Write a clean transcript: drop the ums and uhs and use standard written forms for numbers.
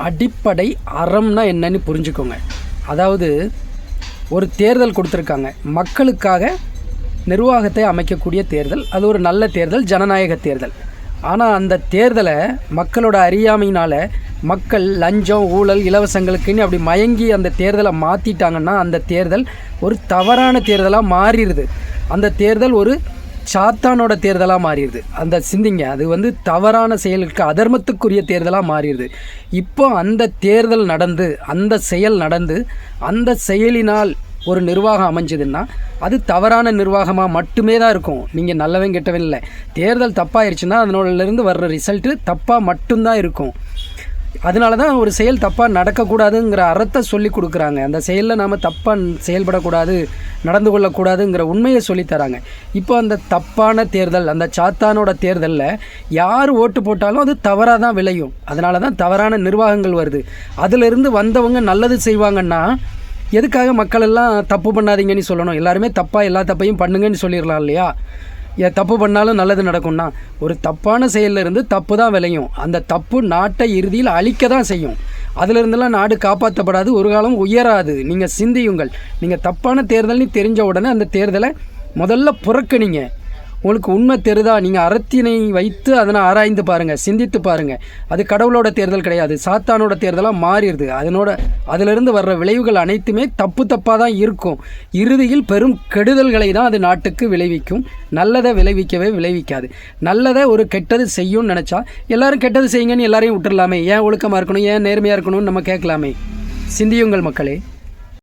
அடிப்படை அறம்னா என்னன்னு புரிஞ்சுக்கோங்க. அதாவது ஒரு தேர்தல் கொடுத்துருக்காங்க, மக்களுக்காக நிர்வாகத்தை அமைக்கக்கூடிய தேர்தல். அது ஒரு நல்ல தேர்தல், ஜனநாயக தேர்தல். ஆனால் அந்த தேர்தலை மக்களோட அறியாமையினால் மக்கள் லஞ்சம், ஊழல், இலவசங்களுக்குன்னு அப்படி மயங்கி அந்த தேர்தலை மாற்றிட்டாங்கன்னா அந்த தேர்தல் ஒரு தவறான தேர்தலாக மாறிடுது. அந்த தேர்தல் ஒரு சாத்தானோட தேர்தலாக மாறிடுது. அந்த சிந்திங்க, அது தவறான செயலுக்கு, அதர்மத்துக்குரிய தேர்தலாக மாறிடுது. இப்போ அந்த தேர்தல் நடந்து, அந்த செயல் நடந்து, அந்த செயலினால் ஒரு நிர்வாகம் அமைஞ்சதுன்னா அது தவறான நிர்வாகமாக மட்டுமே தான் இருக்கும். நீங்கள் நல்லவன் கெட்டவன் இல்லை. தேர்தல் தப்பாயிருச்சுன்னா அதனோடலேருந்து வர்ற ரிசல்ட்டு தப்பாக மட்டும்தான் இருக்கும். அதனால தான் ஒரு செயல் தப்பாக நடக்கக்கூடாதுங்கிற அறத்தை சொல்லி கொடுக்குறாங்க. அந்த செயலில் நாம் தப்பாக செயல்படக்கூடாது, நடந்து கொள்ளக்கூடாதுங்கிற உண்மையை சொல்லித்தராங்க. இப்போ அந்த தப்பான தேர்தல், அந்த சாத்தானோட தேர்தலில் யார் ஓட்டு போட்டாலும் அது தவறாக தான் விளையும். அதனால தான் தவறான நிர்வாகங்கள் வருது. அதிலிருந்து வந்தவங்க நல்லது செய்வாங்கன்னா எதுக்காக மக்கள் எல்லாம் தப்பு பண்ணாதீங்கன்னு சொல்லணும்? எல்லாருமே தப்பாக எல்லா தப்பையும் பண்ணுங்கன்னு சொல்லிடலாம் இல்லையா? தப்பு பண்ணாலும் நல்லது நடக்கும்னா, ஒரு தப்பான செயலில் இருந்து தப்பு தான் விளையும். அந்த தப்பு நாட்டை இறுதியில் அழிக்க தான் செய்யும். அதிலிருந்தெல்லாம் நாடு காப்பாற்றப்படாது, ஒரு காலம் உயராது. நீங்கள் சிந்தியுங்கள். நீங்கள் தப்பான தேர்தல்னு தெரிஞ்ச உடனே அந்த தேர்தலை முதல்ல புறக்கணிங்க. உங்களுக்கு உண்மை தெரிதா, நீங்கள் அறத்தினை வைத்து அதனை ஆராய்ந்து பாருங்கள், சிந்தித்து பாருங்கள். அது கடவுளோட தேர்தல் கிடையாது, சாத்தானோட தேர்தலாக மாறிடுது. அதிலிருந்து வர்ற விளைவுகள் அனைத்துமே தப்பாக தான் இருக்கும். இறுதியில் பெரும் கெடுதல்களை தான் அது நாட்டுக்கு விளைவிக்கும். நல்லதை விளைவிக்காது. நல்லதை ஒரு கெட்டது செய்யும்னு நினச்சா எல்லாரும் கெட்டது செய்யுங்கன்னு எல்லாரையும் விட்டுடலாமே? ஏன் ஒழுக்கமாக இருக்கணும், ஏன் நேர்மையாக இருக்கணும்னு நம்ம கேட்கலாமே? சிந்தியுங்கள் மக்களே.